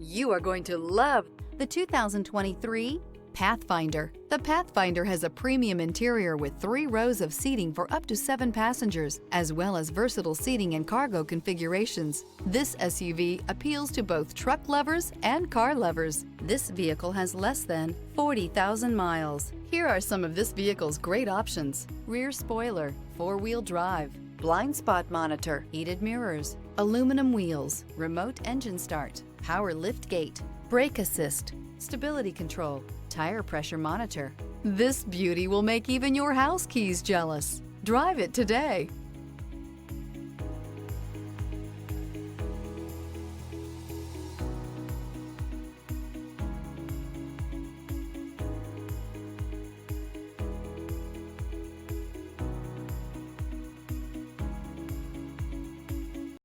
You are going to love the 2023 Pathfinder. The Pathfinder has a premium interior with 3 rows of seating for up to 7 passengers, as well as versatile seating and cargo configurations. This SUV appeals to both truck lovers and car lovers. This vehicle has less than 40,000 miles. Here are some of this vehicle's great options: rear spoiler, 4-wheel drive, blind spot monitor, heated mirrors, aluminum wheels, remote engine start, power lift gate, brake assist, stability control, tire pressure monitor. This beauty will make even your house keys jealous. Drive it today.